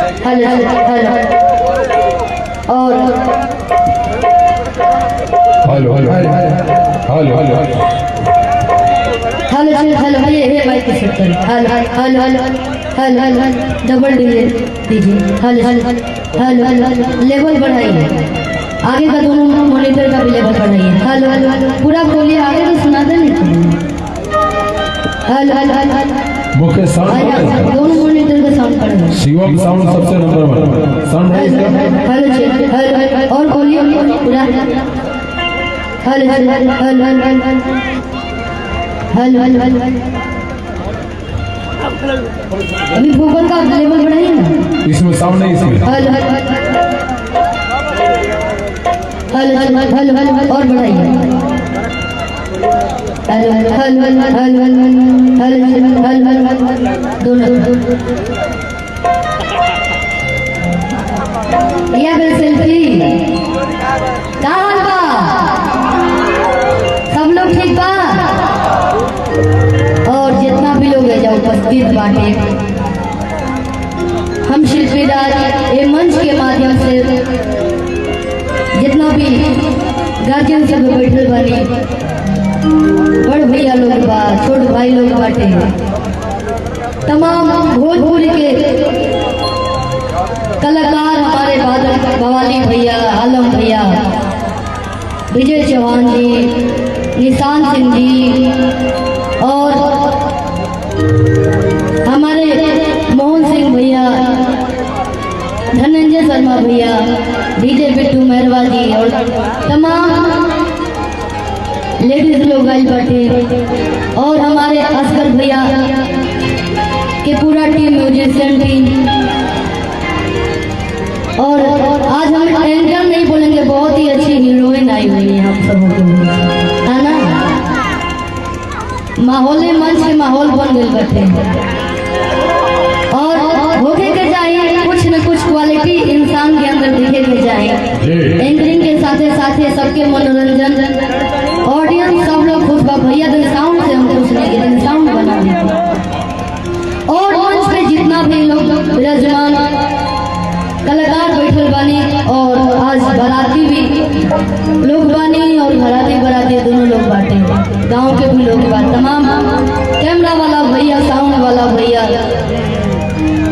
Hello और hello hello hello hello hello ये mic के सेट कर हेलो डबल दीजिए हेलो लेवल बढ़ाइए, आगे का दोनों मॉनिटर का भी लेवल बढ़ाइए। हेलो पूरा बोलिए, आगे तो सुना दे नहीं। हेलो मुख्य साउंड दोनों मॉनिटर का साउंड बढ़ाइए। शिवम साउंड सबसे नंबर 1 साउंड हेलो और बोलिए पूरा हेलो अभी भूगोल का लेवल बढ़ाइए ना, इसमें साउंड नहीं, इसमें हेलो और बढ़ाइए। हेलो दोनों या फिर सेल्फी कहाँ बा? सब लोग ठीक बा? और जितना भी लोग है जो उपस्थित बाटे, हम शिल्पीदार ये मंच के माध्यम से जितना भी गार्जियन सब बैठे बने, बड़ भैया लोग बा, छोट भाई लोग बाटे, तमाम भोजपुरी के कलाकार हमारे बवाली भैया, आलम भैया, विजय चौहान जी, निशान सिंह जी और हमारे मोहन सिंह भैया, धनंजय शर्मा भैया, डीजे बिट्टू मेहरवा जी और तमाम लेडीज लोग आई बैठे और हमारे अस्कर भैया के पूरा टीम, म्यूजिशियन टीम। और आज हम एंकर नहीं बोलेंगे, बहुत ही अच्छी हीरोइन आई हुई है हम सबों के लिए, है ना? माहौल मंच के माहौल बन गए बैठे और होके के चाहिए कुछ न कुछ क्वालिटी इंसान के अंदर दिखे के चाहिए। एंकरिंग के साथे साथे सबके मनोरंजन, ऑडियंस सब लोग खुश बा। भैया तो साउंड से हम खुश नहीं है, साउंड बना दीजिए। और मंच पे जितना भी लोग विराजमान कलाकार बैठल बानी और आज बाराती भी लोग बानी और बाराती दोनों लोग बाटे, गांव के भी लोग बात, तमाम कैमरा वाला भैया, साउंड वाला भैया,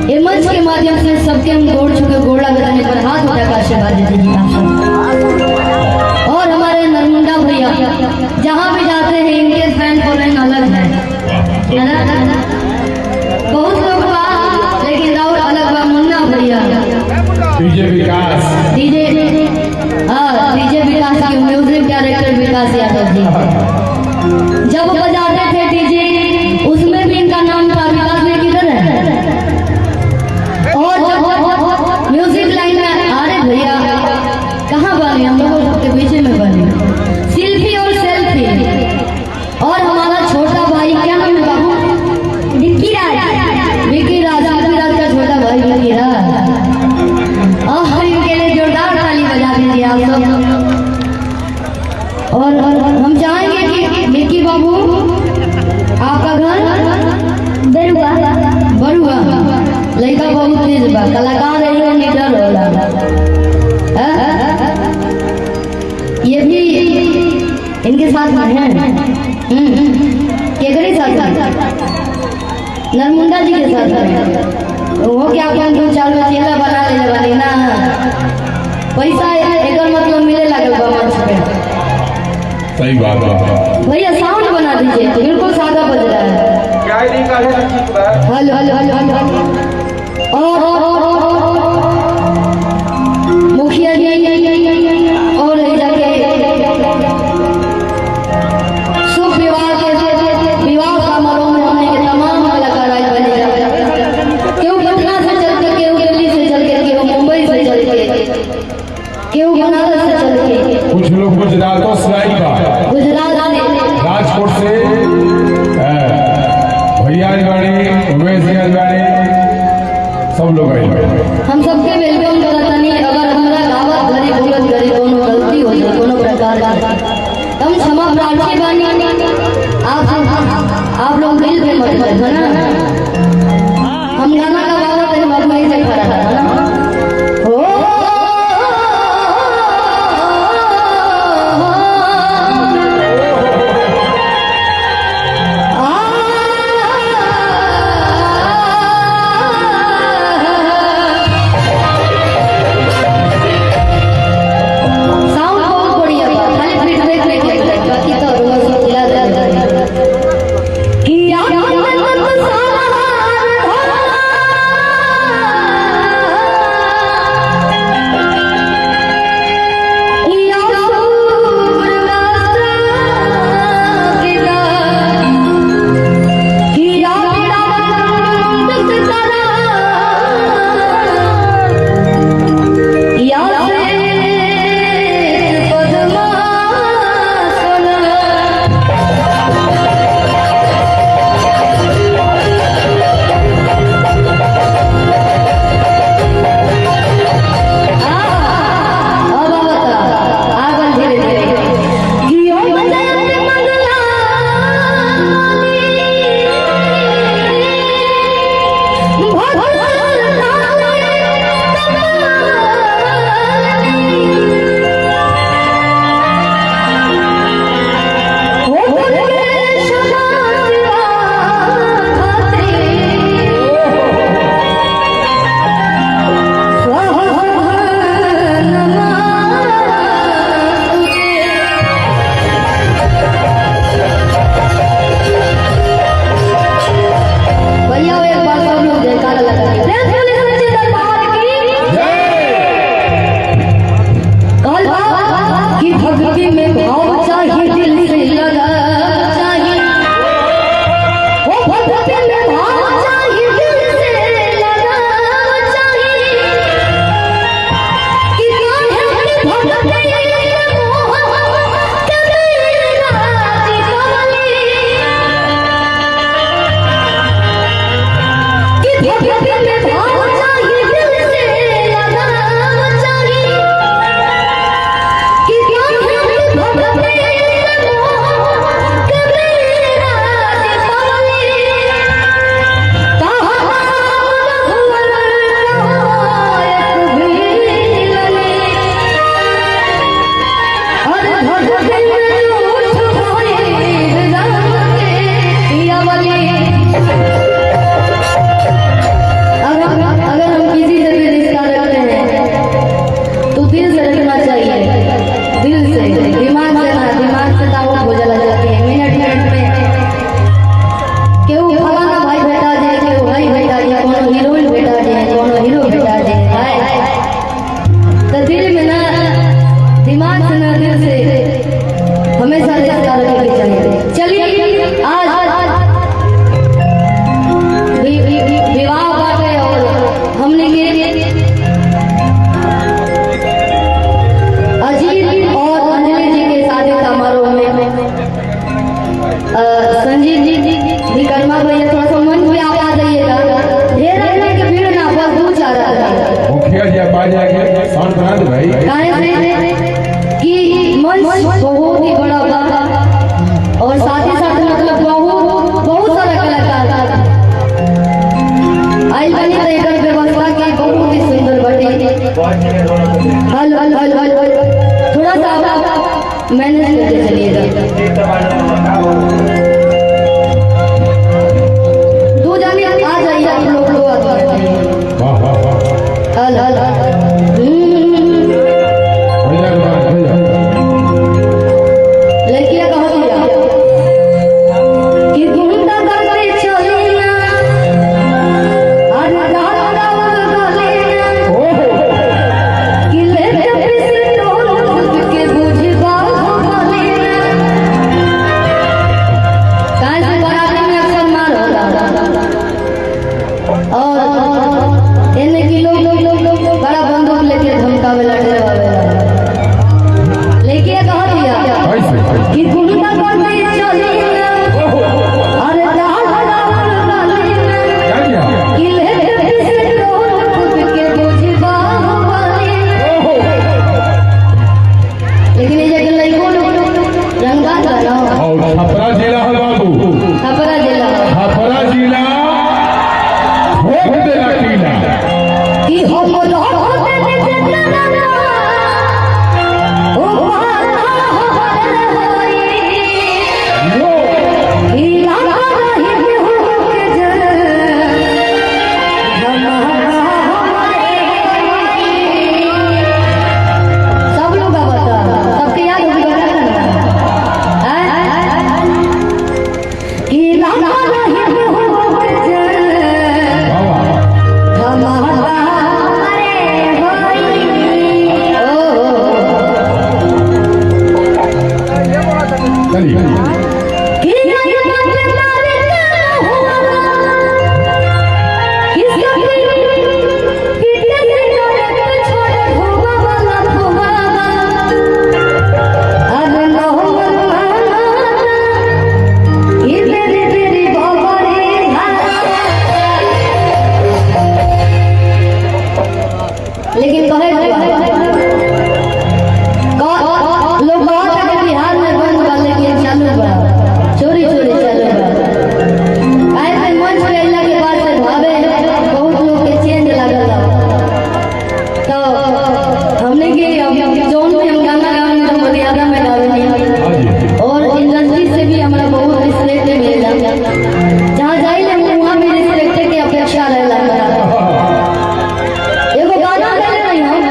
ये मंच के माध्यम से सबके हम गोड़ छुके गोड़ लगाने पर हाथ उठा कर आशीर्वाद देते जी आप सब। और हमारे नरमुंडा भैया जहाँ भी जाते हैं इनके फैन फॉलोइंग अलग है ना? बहुत लोग बा लेकिन और अलग बा। मुन्ना भैया डीजे विकास के म्यूजिक डायरेक्टर विकास यादव जी जब बजाते थे डीजे, उसमें भी इनका नाम था। विकास में किधर है? और जब म्यूजिक लाइन में आ रहे भैया कहाँ बने, हम लोगों के पीछे में बने सेल्फी और सेल्फी। और हमारा छोटा भाई क्या नाम है बाबू? विक्की राज का छोटा भाई विक्की राज। और इनके लिए जोरदार ताली बजा दीजिए आप सब। और हम चाहेंगे कि विक्की बाबू आपका घर बरुआ, लड़का बहुत तेज बा, कलाकार है, निडर होला। ये भी इनके साथ में है, केकरे साथ? नरमुंडा जी के साथ वो क्या दो चार चेला बना ले वाली ना, पैसा एक मतलब मिले लगे मंच पे। सही बात है भैया, साउंड बना दीजिए, बिल्कुल सादा बज रहा है। हेलो और मुखिया जी और शुभ विवाह के विवाह समारोह में होने के तमाम कलाकार आए बने, क्यों पटना से चल के, क्यों दिल्ली से चल के, क्यों मुंबई से चल के, क्यों बनारस से चल के, कुछ लोग गुजरातों से आई बा, गुजरात राजकोट से भैया उमेश सब लोग आए। हम सबके वेलकम करता नहीं। अगर हमारा गावत घरे बोलत घरे कोनो गलती हो जाए कोनो प्रकार का, हम क्षमा प्रार्थी बानी। आप लोग दिल में मत करना, हम गाना का बाबा तेरे बाबू से खड़ा था ना। मैनेज करके चलिएगा। दो जाने आ जाइए आप लोग को लड़कियां कहो कि घूमता करते चलेना कि ले के बुझबा और एने की लोग बड़ा बंदूक लेके धमकावे लड़े लेके कह दिया कि गुंडा करते चले अरे कि ले से खुद के बुझबा लेकिन ये जगह लइको रंगा करो और छपरा जिला है बाबू, छपरा जिला कि हम लेकिन कहे लोग बात है बिहार में बंद बा लेकिन चालू बा चोरी चालू बा ऐसे मंच पे अइला के बाद से भावे बहुत लोग के चेंज लागल तो हमने के जोन में हम गाना गाने तो मर्यादा में गावे और इंडस्ट्री से भी हमारा बहुत रिस्पेक्ट मिलेला जहाँ जाइले वहाँ भी रिस्पेक्ट के अपेक्षा रहेला। एगो गाना गाने नहीं हम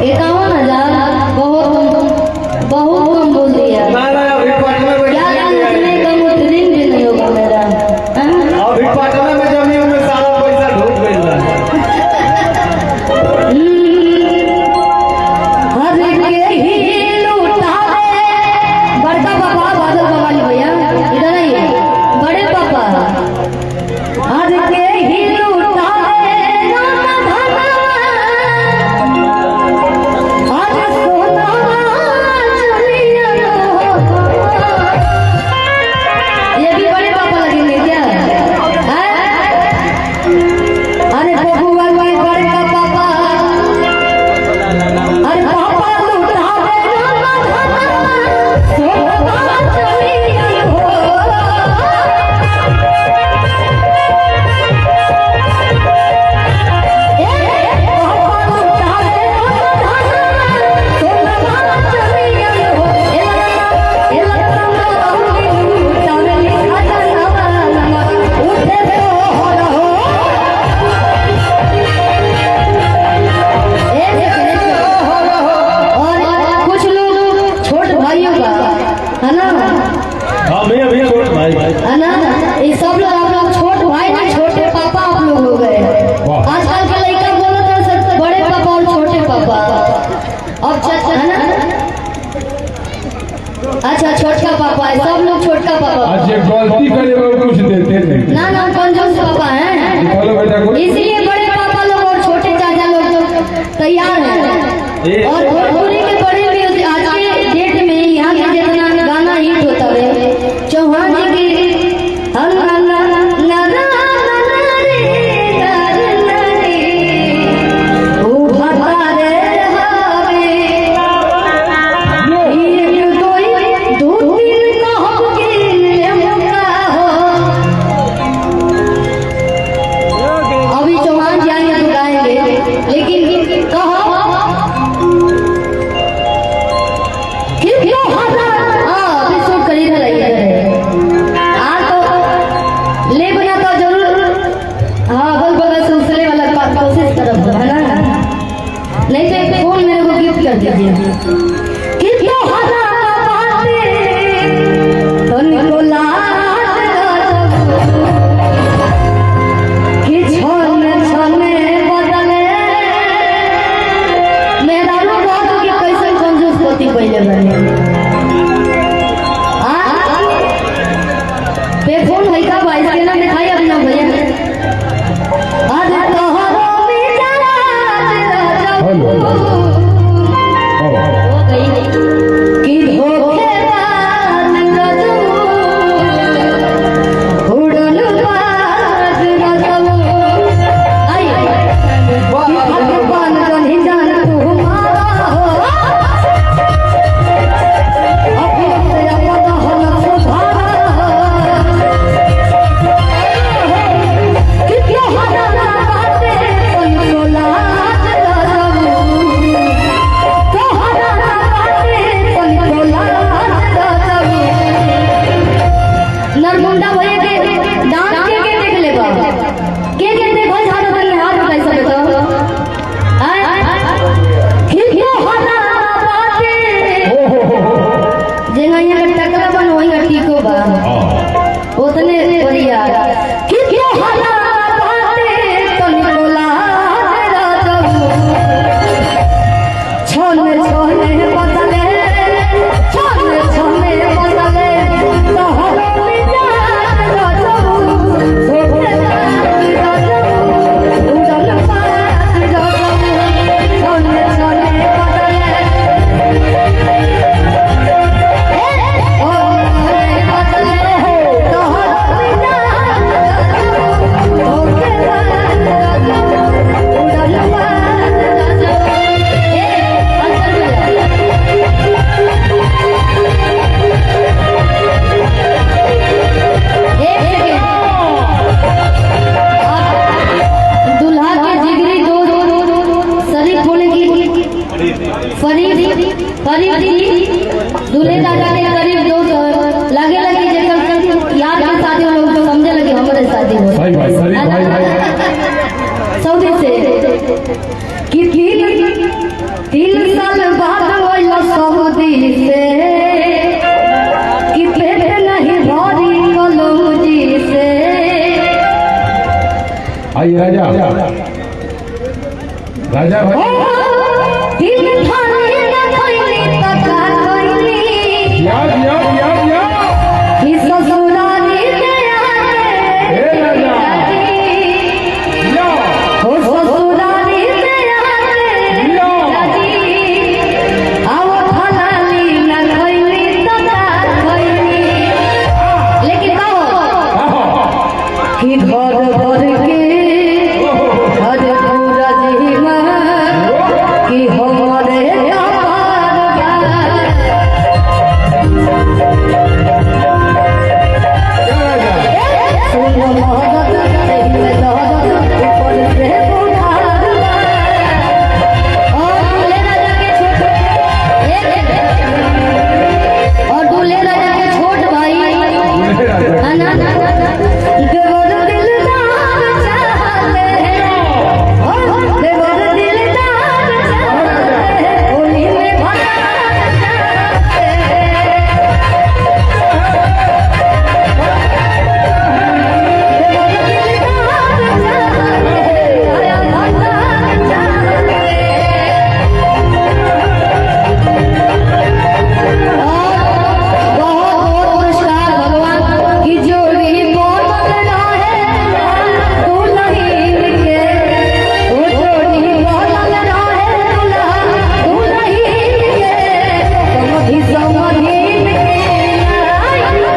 51,000 बहुत कम बोल दिया। ना ना अभी पटना में क्या इतने कम ट्रेन भी नहीं होगा मेरा। हाँ? अभी पटना में जमीन में सारा पैसा ढूंढ गई है। हर के ही लूटा दे। बड़का पापा बादल बवाली भैया इधर आइए। बड़े पापा हर के ही लूटा दे। आज सोना चलिया ये भी बड़े पापा लगेंगे क्या? अरे बबुआ के बड़का पापा अरे पापा लूटा दे सोना चलिया हो। कुछ लोग छोट भाइयों का है ना, हाँ भैया भैया बोल भाई है ना, ये सब लोग आप लोग छोट भाई ना छोटे पापा आप लोग हो गए। आजकल के लड़का बोलते हैं सब बड़े पापा और छोटे पापा। अब चाचा है ना, अच्छा छोटका पापा है, सब लोग छोटका पापा। आज ये गलती करे वो कुछ देते नहीं। ना ना कंजूस पापा हैं, निकालो बेटा को। इसलिए बड़े पापा लोग और छोटे चाचा लोग तो तैयार हैं। और भोजपुरी के बड़े भी आज के डेट में यहाँ के जितना गाना हिट होता है चौहान जी की अभी चौहान जी आएंगे तो गाएंगे, लेकिन कहो कोशिश करो है ना, नहीं तो एक फोन मेरे को गिफ्ट कर दीजिए। कितनो तो निकोला कि छोने छोने बदले मेरा लोग बात की कैसे कंजूस होती पहले बने पे फोन है का भाई के ना दिखाई अपना भैया। नरमुंडा भैया के डांस के देख लेबा के देखो झाड़ बन हाथ उठाई सब तो कितनो हला बाते जेना यहाँ का टकरा बन वही का टीको बा उतने बढ़िया कितनो हला बाते तो निकोला छोने छोने बदले छोने छोने बदले तो दूल्हे दादा के करीब दोस्त लगे लगे जेकर याद के शादी वाला लोग तो समझे लगे हमारे शादी हो भाई भाई सऊदी से कि तिल भाई राजा राजा भाई दिल थाने न खोइली तका खोइली याद याद याद याद कि ससुराली में आके हे राजा या हो ससुराली में आके या आओ थानाली न खोइली तका खोइली लेकिन कहो कि घर भर के हर पूरा जीवन कि हमारे और दूल्हे राजा के छोट भाई देवर दिलदार चाहते हैं देवर दिलदार चाहते हैं होली में भरा चाहते हैं देवर दिलदार चाहते हैं आया भरा चाहते बहुत पुरस्कार भगवान की जो भी बोल रहा है दुल्हन के वो जोड़ी बोल रहा है दुल्हन के समधी समधी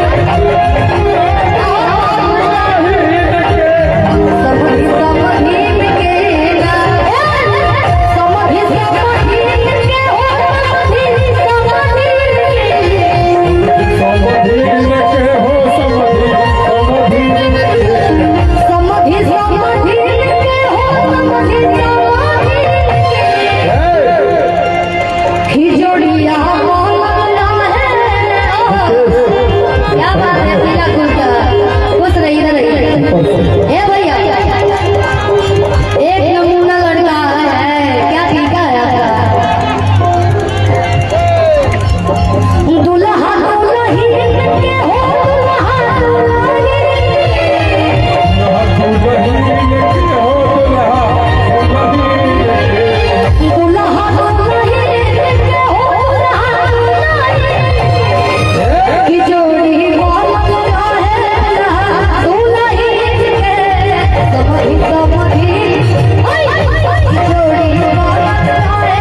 क्या बात है पीला कुर्ता खुश रही इधर रही ए भैया एक नमूना लड़का है क्या ठीका है आपका दुल्हा दुल्हन के हो दुल्हा दुल्हा दुल्हन के हो कि जोड़ी बोल रहा है दुल्हन के समधी समधी जोड़ी बोल रहा है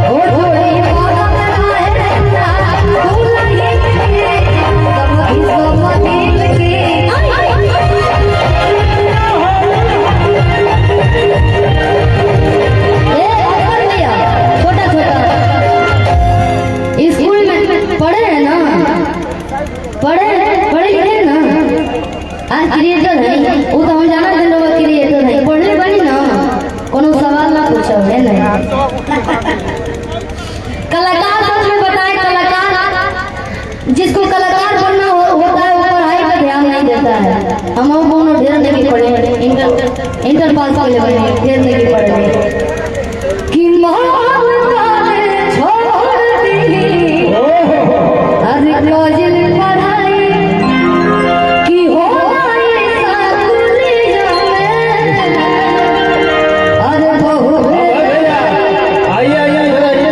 ओ जोड़ी बोल रहा है दुल्हन के समधी समधी छोटा छोटा स्कूल में पढ़े हैं ना पढ़े लिखे हैं ना आज क्रिएटर है वो तो हम जाना दिन लोग क्रिएटर है पढ़ले बनी ना कोनो सवाल ना पूछो है ना कलाकार सच में बताए कलाकार जिसको कलाकार बनना होता है वो पढ़ाई पर ध्यान नहीं देता है हम दोनों ढेर नहीं पढ़े इंटर पास के लिए बने ढेर नहीं पढ़े कि छोड़ दी अरे काजल पढ़ाई कि हो अरे बहु आइए आइए इधर आइए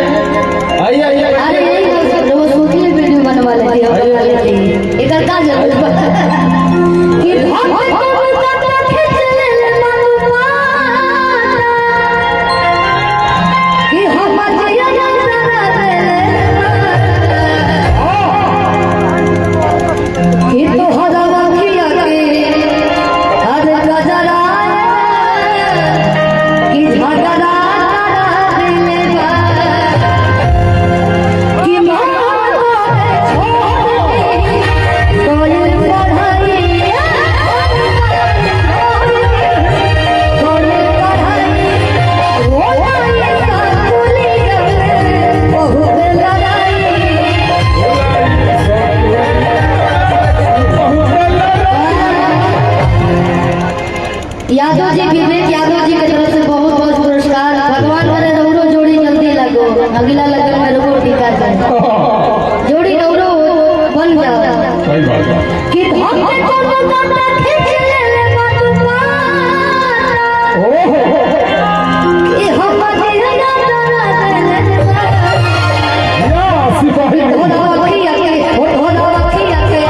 आइए आइए अरे वो सोचले वीडियो बनवा लेती है एक का जरूरत कि कि हम कि तो हवा किया के हर गजरा कि झगड़ा दिले कि मां कोई पढ़ाई यादव जी विवेक यादव जी की तरफ से बहुत बहुत पुरस्कार भगवान करे रौरो जोड़ी जल्दी लगो अगला लगन में रौरो टीका जोड़ी रौरो बन जाओ सही बात है। कि धोखे कोनो कांटा खींच ले मधुपाता ओहो कि हम दिया तारा देले या सिपाही ओरा अखिया के ओरा अखिया के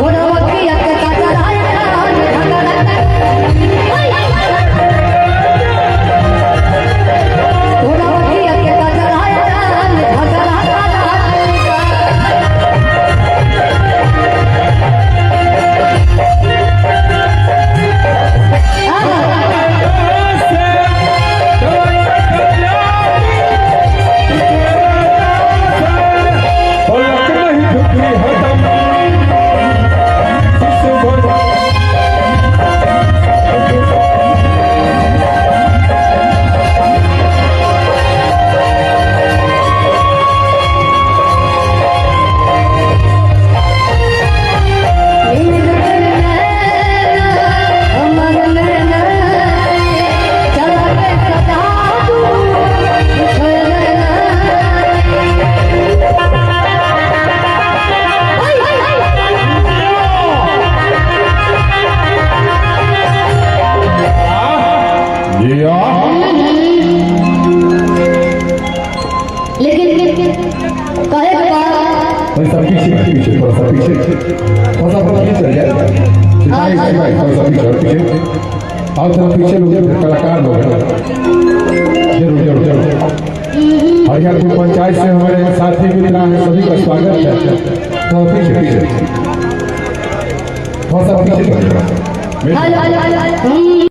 ओरा अखिया के काटा लाया ओरा अखिया के काटा लाया लेकिन कहे के बाद पीछे थोड़ा सा पीछे थोड़ा सा पीछे चल जाए भाई थोड़ा सा पीछे और थोड़ा पीछे लोग कलाकार लोग जरूर और यहाँ कुल पंचायत से हमारे साथी मित्र हैं सभी का स्वागत है। तो पीछे थोड़ा सा पीछे